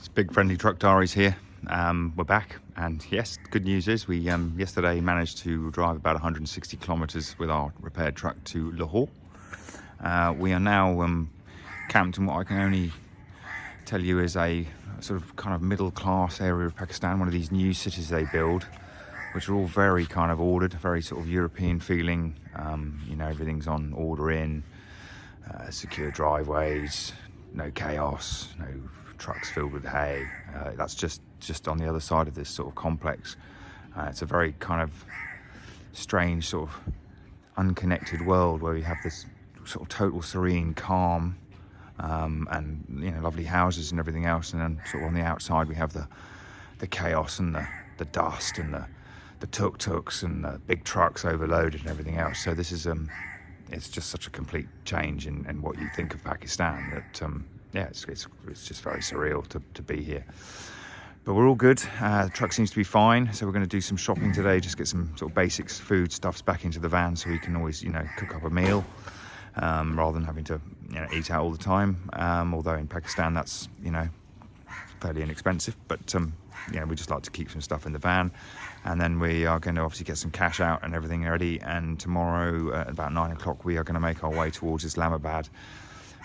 It's Big Friendly Truck Diaries here. We're back, and yes, good news is we yesterday managed to drive about 160 kilometers with our repaired truck to Lahore. We are now camped in what I can only tell you is a sort of kind of middle class area of Pakistan, one of these new cities they build, which are all very kind of ordered, very sort of European feeling. Everything's on order in, secure driveways, no chaos, no trucks filled with hay. That's just on the other side of this sort of complex. It's a very kind of strange sort of unconnected world where we have this sort of total serene calm, and lovely houses and everything else, and then sort of on the outside we have the chaos and the dust and the tuk-tuks and the big trucks overloaded and everything else. So this is it's just such a complete change in what you think of Pakistan that it's just very surreal to be here. But we're all good. The truck seems to be fine, so we're going to do some shopping today, just get some sort of basics, food stuffs back into the van so we can always cook up a meal, rather than having to eat out all the time. Although in Pakistan that's fairly inexpensive, but we just like to keep some stuff in the van. And then we are going to obviously get some cash out and everything ready, and tomorrow at about 9 o'clock we are going to make our way towards Islamabad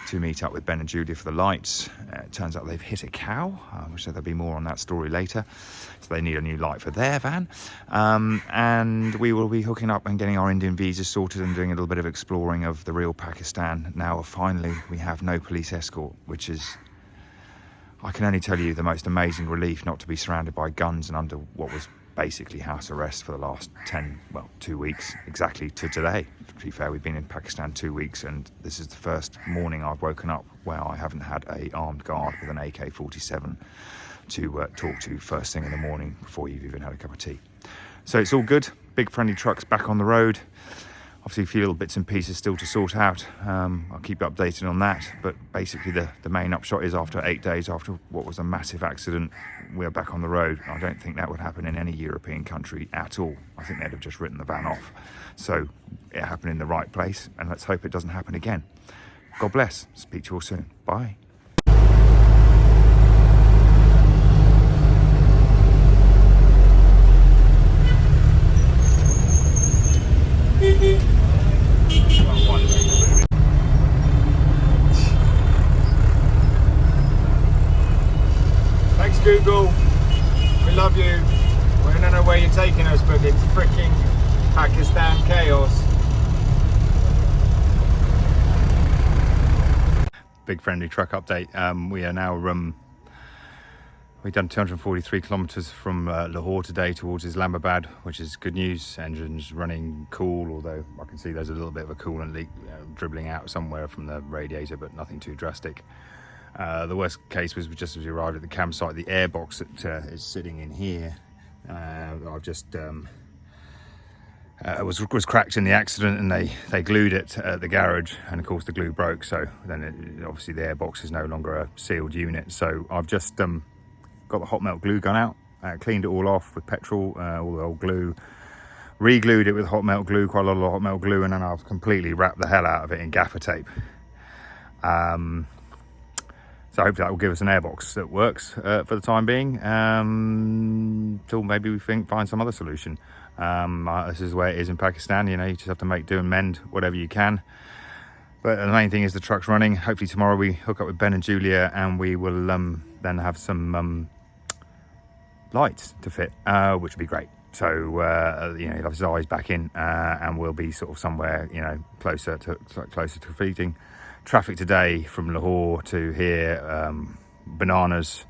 to meet up with Ben and Julia for the lights. It turns out they've hit a cow, which there'll be more on that story later, so they need a new light for their van. And we will be hooking up and getting our Indian visas sorted and doing a little bit of exploring of the real Pakistan. Now finally we have no police escort, which is, I can only tell you, the most amazing relief not to be surrounded by guns and under what was basically house arrest for the last 2 weeks, exactly to today. To be fair, we've been in Pakistan 2 weeks, and this is the first morning I've woken up where I haven't had a armed guard with an AK-47 to talk to first thing in the morning before you've even had a cup of tea. So it's all good. Big Friendly Trucks back on the road. Obviously a few little bits and pieces still to sort out. I'll keep you updated on that, but basically the main upshot is after 8 days after what was a massive accident, we're back on the road. I don't think that would happen in any European country at all. I think they'd have just written the van off. So it happened in the right place, and let's hope it doesn't happen again. God bless. Speak to you all soon. Bye. Google, we love you. We don't know where you're taking us, but it's freaking Pakistan chaos. Big Friendly Truck update. We are now we've done 243 kilometers from Lahore today towards Islamabad, which is good news. Engine's running cool, although I can see there's a little bit of a coolant leak dribbling out somewhere from the radiator, but nothing too drastic. The worst case was just as we arrived at the campsite, the airbox that is sitting in here, I've just was cracked in the accident, and they glued it at the garage, and of course the glue broke, so then obviously the airbox is no longer a sealed unit. So I've just got the hot melt glue gun out, cleaned it all off with petrol, all the old glue, re-glued it with hot melt glue, quite a lot of hot melt glue, and then I've completely wrapped the hell out of it in gaffer tape. So I hope that will give us an airbox that works for the time being, till maybe we find some other solution. This is where it is in Pakistan. You just have to make do and mend whatever you can. But the main thing is the truck's running. Hopefully tomorrow we hook up with Ben and Julia, and we will then have some lights to fit, which would be great. So he'll have his eyes back in, and we'll be sort of somewhere closer to feeding traffic today from Lahore to here. Bananas.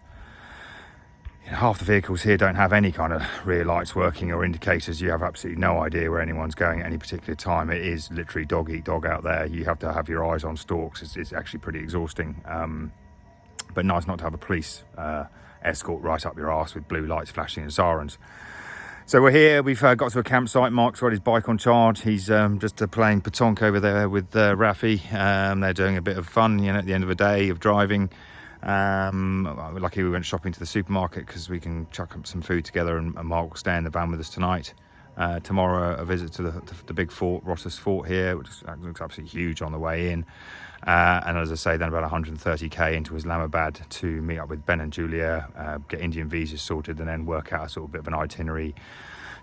Half the vehicles here don't have any kind of rear lights working or indicators. You have absolutely no idea where anyone's going at any particular time. It is literally dog eat dog out there. You have to have your eyes on stalks. It's actually pretty exhausting, but nice not to have a police escort right up your arse with blue lights flashing and sirens. So we're here, we've got to a campsite. Mark's got his bike on charge. He's just playing petanque over there with Rafi. They're doing a bit of fun, at the end of a day of driving. Luckily we went shopping to the supermarket because we can chuck up some food together, and Mark will stay in the van with us tonight. Tomorrow a visit to the big fort, Rohtas fort here, which looks absolutely huge on the way in. And as I say, then about 130k into Islamabad to meet up with Ben and Julia, get Indian visas sorted, and then work out a sort of bit of an itinerary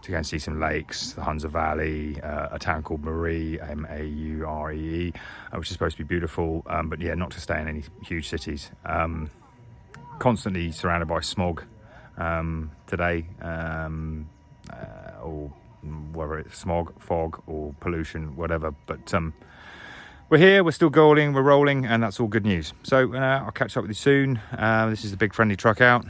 to go and see some lakes, the Hunza Valley, a town called Maree, Mauree, which is supposed to be beautiful, but yeah, not to stay in any huge cities. Constantly surrounded by smog today, or whether it's smog, fog, or pollution, whatever. But we're here, we're still going, we're rolling, and that's all good news. So I'll catch up with you soon. This is the big friendly truck out.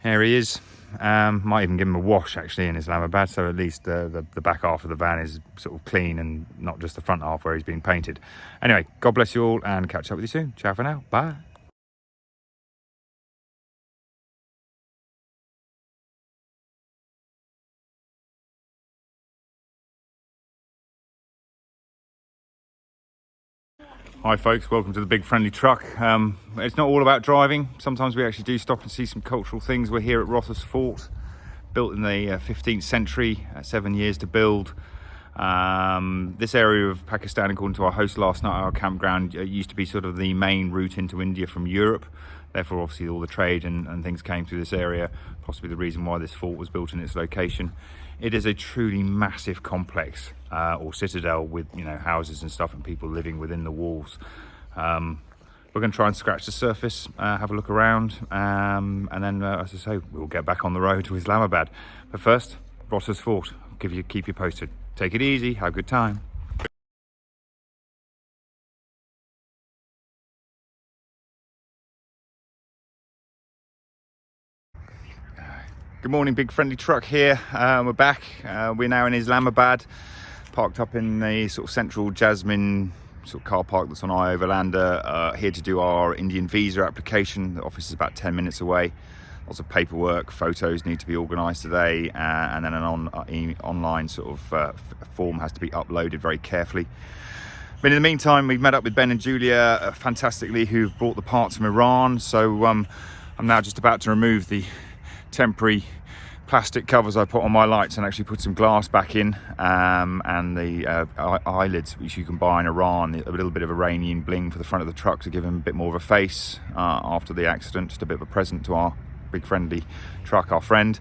Here he is. Might even give him a wash actually in Islamabad, so at least the back half of the van is sort of clean and not just the front half where he's been painted. Anyway, God bless you all, and catch up with you soon. Ciao for now. Bye. Hi folks, welcome to the big friendly truck. It's not all about driving. Sometimes we actually do stop and see some cultural things. We're here at Rohtas Fort, built in the 15th century, 7 years to build. This area of Pakistan, according to our host last night, our campground, used to be sort of the main route into India from Europe. Therefore, obviously, all the trade and things came through this area, possibly the reason why this fort was built in its location. It is a truly massive complex, or citadel, with, you know, houses and stuff and people living within the walls. We're going to try and scratch the surface, have a look around, and then, as I say, we'll get back on the road to Islamabad. But first, Rohtas Fort. Keep you posted. Take it easy. Have a good time. Good morning, big friendly truck here. We're back. We're now in Islamabad, parked up in the sort of central Jasmine sort of car park that's on our overlander, here to do our Indian visa application. The office is about 10 minutes away. Lots of paperwork, photos need to be organised today, and then an online sort of form has to be uploaded very carefully. But in the meantime, we've met up with Ben and Julia fantastically, who've brought the parts from Iran. So I'm now just about to remove the temporary plastic covers I put on my lights and actually put some glass back in, and the eyelids which you can buy in Iran, a little bit of Iranian bling for the front of the truck to give him a bit more of a face after the accident, just a bit of a present to our big friendly truck, our friend.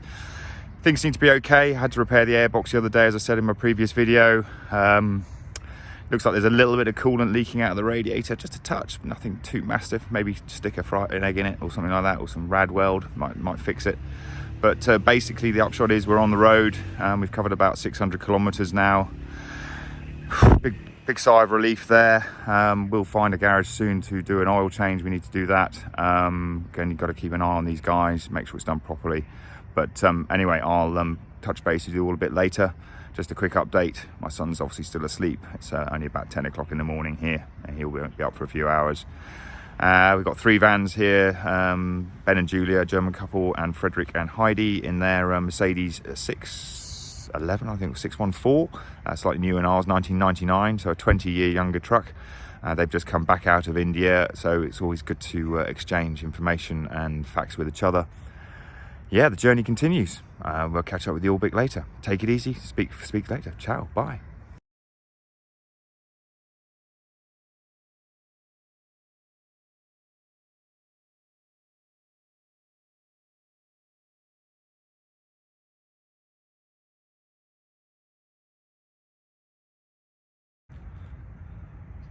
Things seem to be okay. I had to repair the airbox the other day, as I said in my previous video. Looks like there's a little bit of coolant leaking out of the radiator, just a touch, nothing too massive. Maybe stick an egg in it or something like that, or some rad weld might fix it. But basically the upshot is we're on the road. We've covered about 600 kilometers now. Big sigh of relief there. We'll find a garage soon to do an oil change. We need to do that. Again, you've got to keep an eye on these guys, make sure it's done properly. But anyway, I'll touch base with you all a bit later. Just a quick update. My son's obviously still asleep. It's only about 10 o'clock in the morning here, and he'll be up for a few hours. We've got 3 vans here, Ben and Julia, German couple, and Frederick and Heidi in their Mercedes 611, I think, 614, slightly newer than ours, 1999, so a 20-year younger truck. They've just come back out of India, so it's always good to exchange information and facts with each other. Yeah, the journey continues. We'll catch up with you all a bit later. Take it easy. Speak later. Ciao. Bye.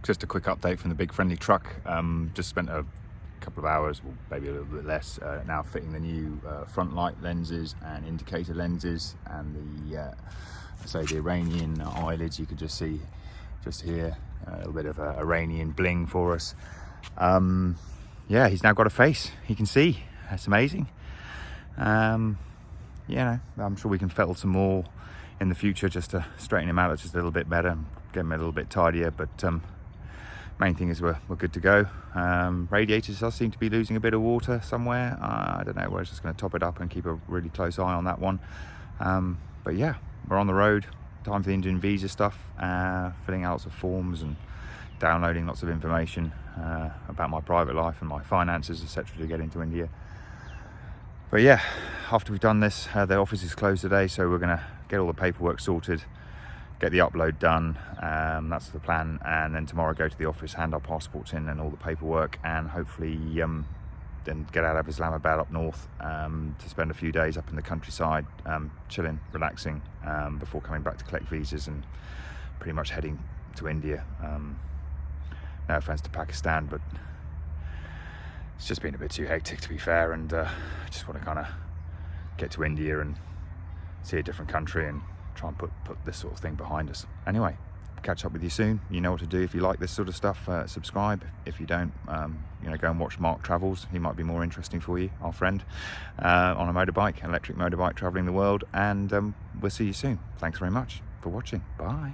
Just a quick update from the big friendly truck. Just spent a couple of hours, or maybe a little bit less, now fitting the new front light lenses and indicator lenses, and the Iranian eyelids. You could just see just here a little bit of Iranian bling for us. Yeah, he's now got a face he can see. That's amazing. You know, I'm sure we can fettle some more in the future just to straighten him out just a little bit better, get him a little bit tidier. But main thing is we're good to go. Radiators does seem to be losing a bit of water somewhere. I don't know, we're just going to top it up and keep a really close eye on that one. But yeah, we're on the road. Time for the Indian visa stuff, filling out lots of forms and downloading lots of information about my private life and my finances, etc., to get into India. But yeah, after we've done this, the office is closed today, so we're going to get all the paperwork sorted, get the upload done. That's the plan, and then tomorrow go to the office, hand our passports in and all the paperwork, and hopefully then get out of Islamabad up north to spend a few days up in the countryside, chilling, relaxing, before coming back to collect visas and pretty much heading to India. No offense to Pakistan, but it's just been a bit too hectic, to be fair, and I just want to kind of get to India and see a different country and try and put this sort of thing behind us. Anyway, catch up with you soon. You know what to do if you like this sort of stuff. Subscribe. If you don't, go and watch Mark Travels. He might be more interesting for you, our friend, on a motorbike, electric motorbike, traveling the world. And we'll see you soon. Thanks very much for watching. Bye.